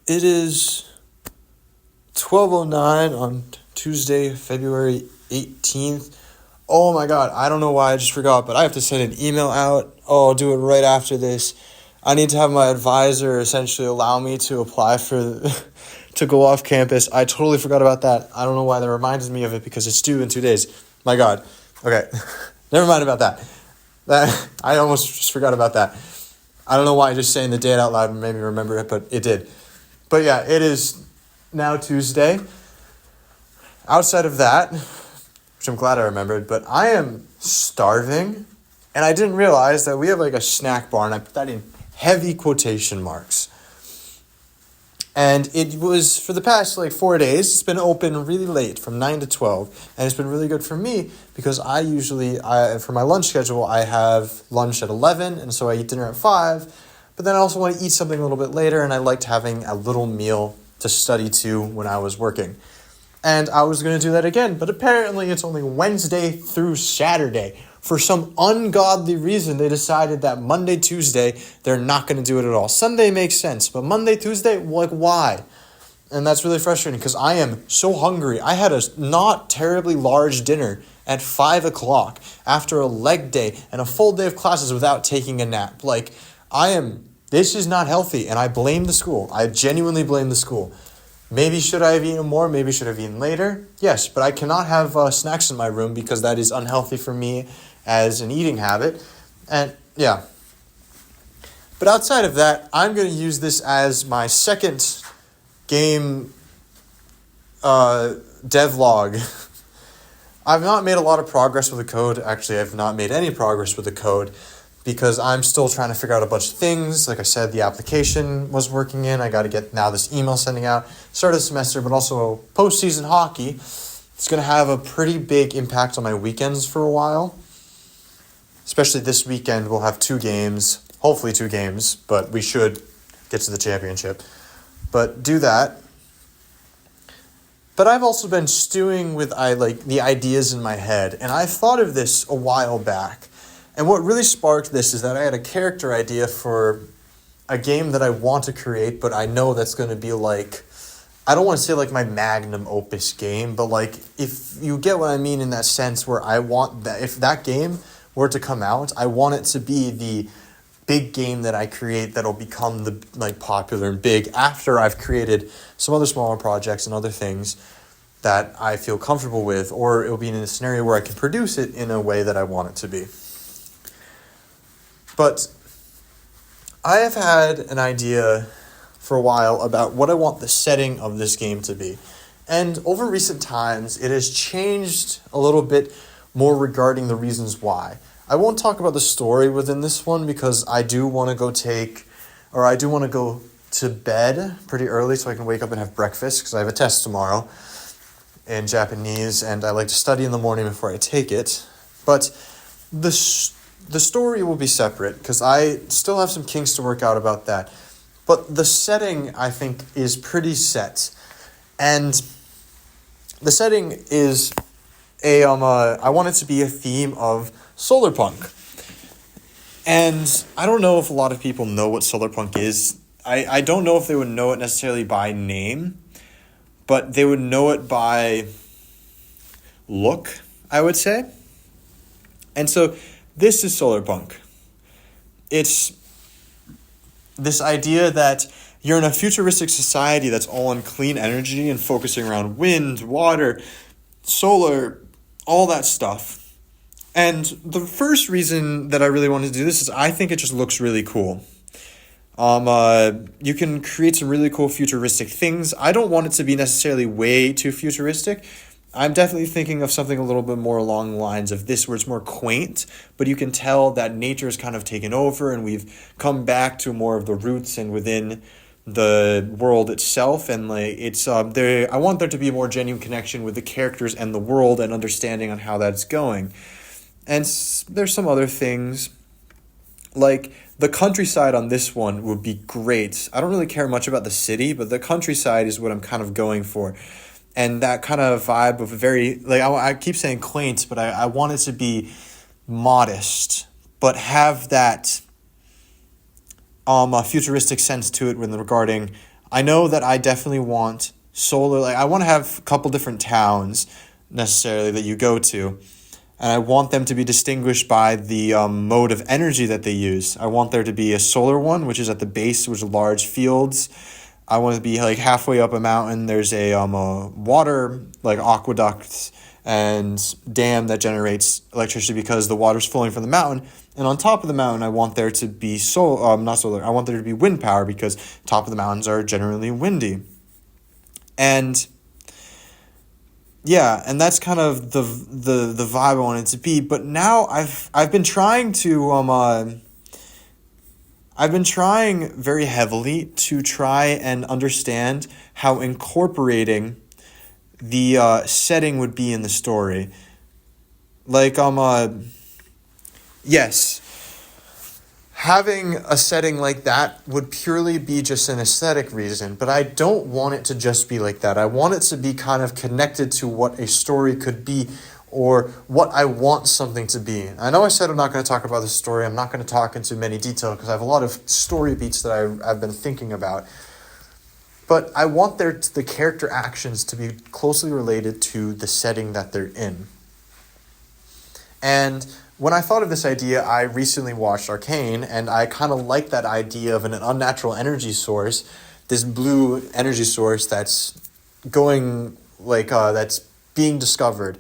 It is 12:09 on Tuesday, February 18th. Oh my god, I don't know why I just forgot, but I have to send an email out. Oh, I'll do it right after this. I need to have my advisor essentially allow me to apply for to go off campus. I totally forgot about that. I don't know why that reminded me of it because it's due in 2 days. My god. Okay. Never mind about that. I almost just forgot about that. I don't know why just saying the date out loud made me remember it, but it did. But yeah, it is now Tuesday. Outside of that, which I'm glad I remembered, but I am starving, and I didn't realize that we have like a snack bar, and I put that in heavy quotation marks. And it was for the past 4 days. It's been open really late from 9 to 12. And it's been really good for me because I usually, for my lunch schedule, I have lunch at 11. And so I eat dinner at 5. But then I also want to eat something a little bit later. And I liked having a little meal to study to when I was working. And I was going to do that again. But apparently it's only Wednesday through Saturday. For some ungodly reason, they decided that Monday, Tuesday, they're not going to do it at all. Sunday makes sense, but Monday, Tuesday, why? And that's really frustrating because I am so hungry. I had a not terribly large dinner at 5 o'clock after a leg day and a full day of classes without taking a nap. This is not healthy, and I blame the school. I genuinely blame the school. Maybe should I have eaten more? Maybe should I have eaten later? Yes, but I cannot have snacks in my room because that is unhealthy for me as an eating habit. And yeah. But outside of that, I'm going to use this as my second game devlog. I've not made a lot of progress with the code. Actually, I've not made any progress with the code because I'm still trying to figure out a bunch of things. Like I said, the application was working in. I got to get now this email sending out. Start of the semester, but also postseason hockey. It's going to have a pretty big impact on my weekends for a while. Especially this weekend, we'll have 2 games. Hopefully 2 games, but we should get to the championship. But do that. But I've also been stewing with the ideas in my head, and I thought of this a while back. And what really sparked this is that I had a character idea for a game that I want to create, but I know that's going to be I don't want to say my magnum opus game, but if you get what I mean in that sense where I want that, if that game were to come out, I want it to be the big game that I create that'll become the popular and big after I've created some other smaller projects and other things that I feel comfortable with, or it'll be in a scenario where I can produce it in a way that I want it to be. But I have had an idea for a while about what I want the setting of this game to be. And over recent times, it has changed a little bit more regarding the reasons why. I won't talk about the story within this one because I do want to go to bed pretty early so I can wake up and have breakfast because I have a test tomorrow in Japanese and I like to study in the morning before I take it. But the story will be separate because I still have some kinks to work out about that. But the setting, I think, is pretty set. And the setting is I want it to be a theme of solar punk. And I don't know if a lot of people know what solar punk is. I don't know if they would know it necessarily by name, but they would know it by look, I would say. And so this is solar punk. It's this idea that you're in a futuristic society that's all on clean energy and focusing around wind, water, solar, all that stuff. And the first reason that I really wanted to do this is I think it just looks really cool. You can create some really cool futuristic things. I don't want it to be necessarily way too futuristic. I'm definitely thinking of something a little bit more along the lines of this where it's more quaint, but you can tell that nature has kind of taken over and we've come back to more of the roots and within the world itself, and I want there to be a more genuine connection with the characters and the world and understanding on how that's going. And there's some other things, the countryside on this one would be great. I don't really care much about the city, but the countryside is what I'm kind of going for. And that kind of vibe of very, I keep saying quaint, but I want it to be modest, but have that a futuristic sense to it regarding I know that I definitely want solar, like I want to have a couple different towns necessarily that you go to, and I want them to be distinguished by the mode of energy that they use. I want there to be a solar one, which is at the base, which is large fields. I want to be like halfway up a mountain. There's a water, like aqueduct and dam that generates electricity because the water's flowing from the mountain. And on top of the mountain, I want there to be not solar. I want there to be wind power because top of the mountains are generally windy. And yeah, and that's kind of the vibe I want it to be. But now I've been trying to I've been trying very heavily to try and understand how incorporating the setting would be in the story. Like yes, having a setting like that would purely be just an aesthetic reason, but I don't want it to just be like that. I want it to be kind of connected to what a story could be or what I want something to be. I know I said I'm not going to talk about the story. I'm not going to talk into many detail because I have a lot of story beats that I've been thinking about. But I want the character actions to be closely related to the setting that they're in. And when I thought of this idea, I recently watched Arcane, and I kind of like that idea of an unnatural energy source, this blue energy source that's going, that's being discovered.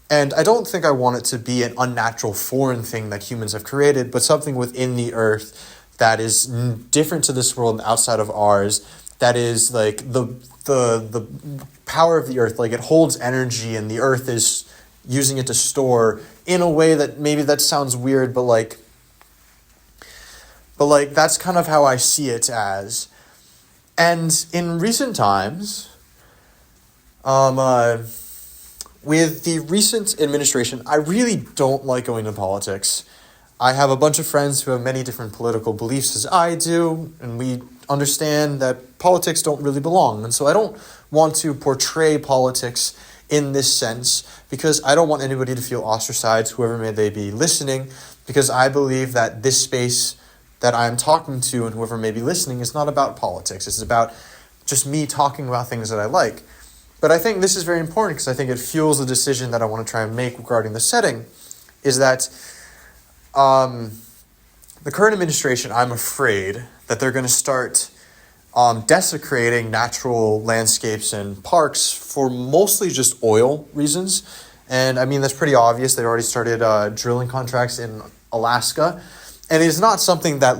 And I don't think I want it to be an unnatural foreign thing that humans have created, but something within the earth that is different to this world and outside of ours, that is like the power of the earth, like it holds energy and the earth is using it to store in a way that maybe that sounds weird, but that's kind of how I see it as. And in recent times, with the recent administration, I really don't like going to politics. I have a bunch of friends who have many different political beliefs as I do, and we understand that politics don't really belong. And so I don't want to portray politics in this sense because I don't want anybody to feel ostracized, whoever may they be listening, because I believe that this space that I'm talking to and whoever may be listening is not about politics. It's about just me talking about things that I like. But I think this is very important because I think it fuels the decision that I want to try and make regarding the setting, is that the current administration, I'm afraid that they're going to start desecrating natural landscapes and parks for mostly just oil reasons. And I mean, that's pretty obvious. They already started drilling contracts in Alaska. And it's not something that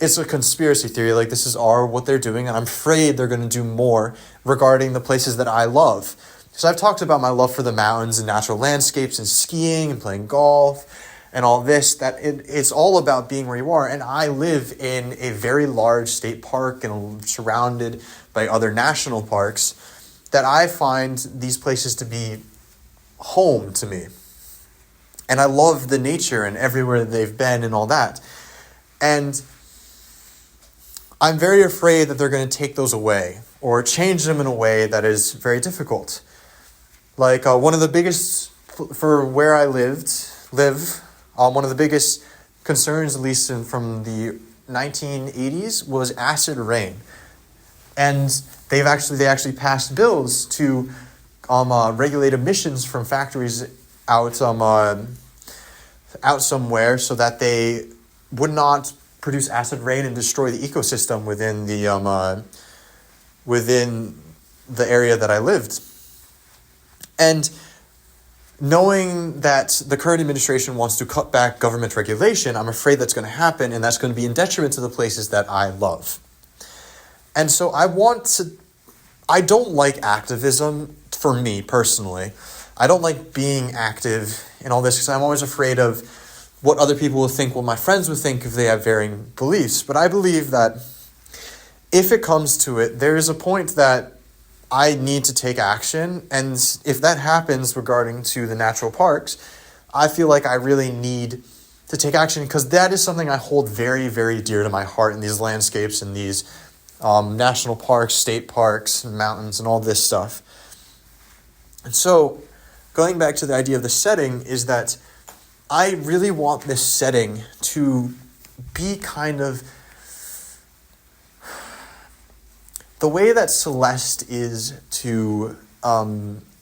it's a conspiracy theory. Like this is what they're doing. And I'm afraid they're going to do more regarding the places that I love. So I've talked about my love for the mountains and natural landscapes and skiing and playing golf and all this, that it's all about being where you are. And I live in a very large state park and surrounded by other national parks that I find these places to be home to me. And I love the nature and everywhere they've been and all that. And I'm very afraid that they're going to take those away or change them in a way that is very difficult. Like one of the biggest, for where I live, one of the biggest concerns, at least from the 1980s, was acid rain. And they actually passed bills to regulate emissions from factories out somewhere so that they would not produce acid rain and destroy the ecosystem within the area that I lived. And knowing that the current administration wants to cut back government regulation, I'm afraid that's going to happen, and that's going to be in detriment to the places that I love. And so I don't like activism for me personally. I don't like being active in all this because I'm always afraid of what other people will think, what my friends would think if they have varying beliefs. But I believe that if it comes to it, there is a point that I need to take action. And if that happens regarding to the natural parks, I feel like I really need to take action because that is something I hold very, very dear to my heart in these landscapes and these national parks, state parks, and mountains, and all this stuff. And so going back to the idea of the setting is that I really want this setting to be kind of the way that Celeste is to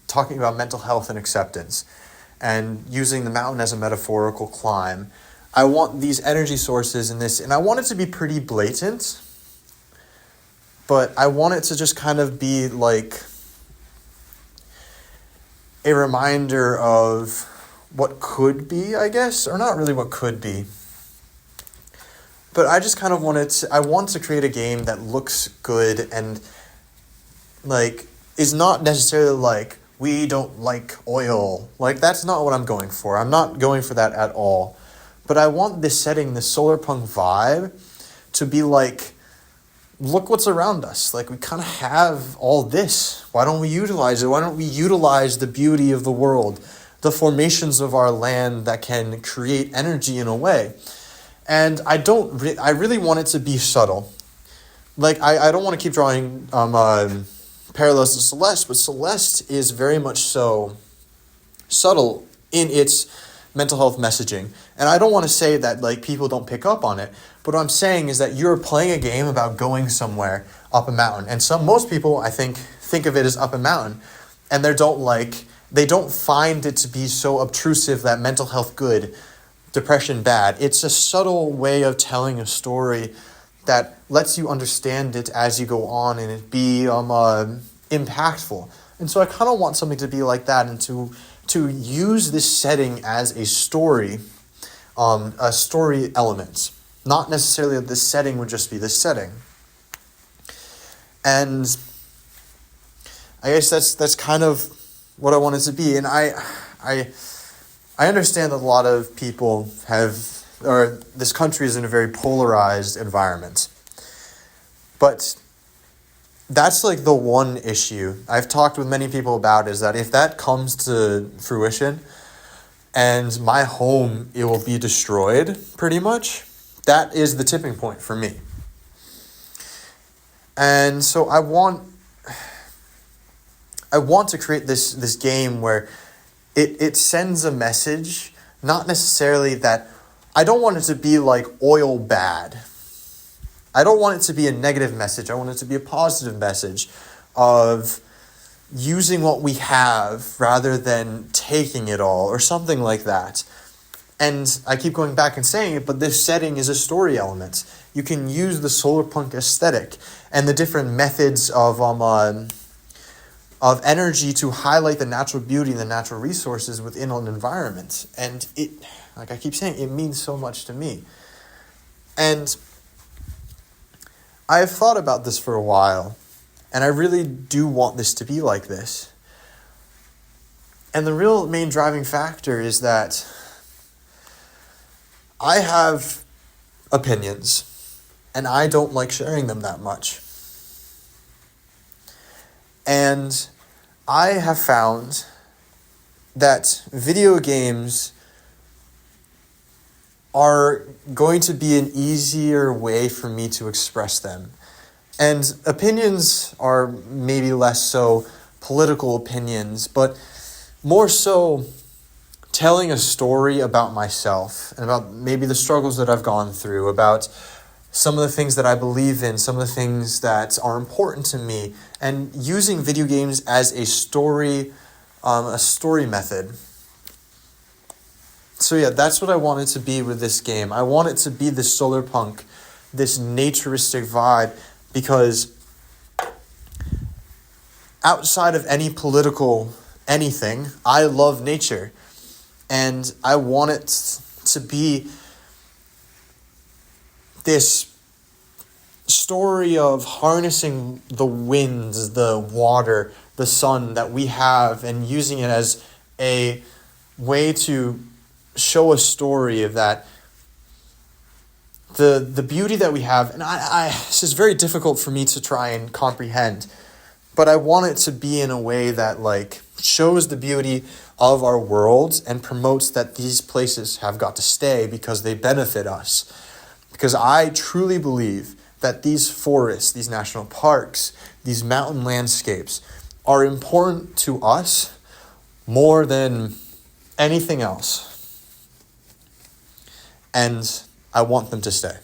talking about mental health and acceptance and using the mountain as a metaphorical climb, I want these energy sources in this, and I want it to be pretty blatant, but I want it to just kind of be like a reminder of what could be, I guess, or not really what could be. But I just kind of I want to create a game that looks good and like is not necessarily like, we don't like oil. Like, that's not what I'm going for. I'm not going for that at all. But I want this setting, this solar punk vibe, to be like, look what's around us. Like, we kind of have all this. Why don't we utilize it? Why don't we utilize the beauty of the world, the formations of our land that can create energy in a way? And I really want it to be subtle. Like, I don't want to keep drawing parallels to Celeste, but Celeste is very much so subtle in its mental health messaging. And I don't want to say that like people don't pick up on it, but what I'm saying is that you're playing a game about going somewhere up a mountain. And most people, I think of it as up a mountain, and they don't find it to be so obtrusive that mental health good, depression bad. It's a subtle way of telling a story that lets you understand it as you go on and it be impactful. And so I kind of want something to be like that, and to use this setting as a story element. Not necessarily that this setting would just be this setting. And I guess that's kind of what I want it to be. And I understand that a lot of people this country is in a very polarized environment. But that's like the one issue I've talked with many people about, is that if that comes to fruition and my home, it will be destroyed pretty much, that is the tipping point for me. And so I want to create this game where it sends a message, not necessarily that I don't want it to be like oil bad. I don't want it to be a negative message. I want it to be a positive message of using what we have rather than taking it all or something like that. And I keep going back and saying it, but this setting is a story element. You can use the solar punk aesthetic and the different methods of energy to highlight the natural beauty and the natural resources within an environment. And it, like I keep saying, it means so much to me. And I've thought about this for a while, and I really do want this to be like this. And the real main driving factor is that I have opinions, and I don't like sharing them that much. And I have found that video games are going to be an easier way for me to express them. And opinions are maybe less so political opinions, but more so telling a story about myself and about maybe the struggles that I've gone through, about some of the things that I believe in, some of the things that are important to me, and using video games as a story method. So yeah, that's what I want it to be with this game. I want it to be this solar punk, this naturistic vibe, because outside of any political anything, I love nature. And I want it to be this story of harnessing the winds, the water, the sun that we have, and using it as a way to show a story of that, the beauty that we have. And this is very difficult for me to try and comprehend, but I want it to be in a way that like shows the beauty of our world and promotes that these places have got to stay because they benefit us. Because I truly believe that these forests, these national parks, these mountain landscapes are important to us more than anything else. And I want them to stay.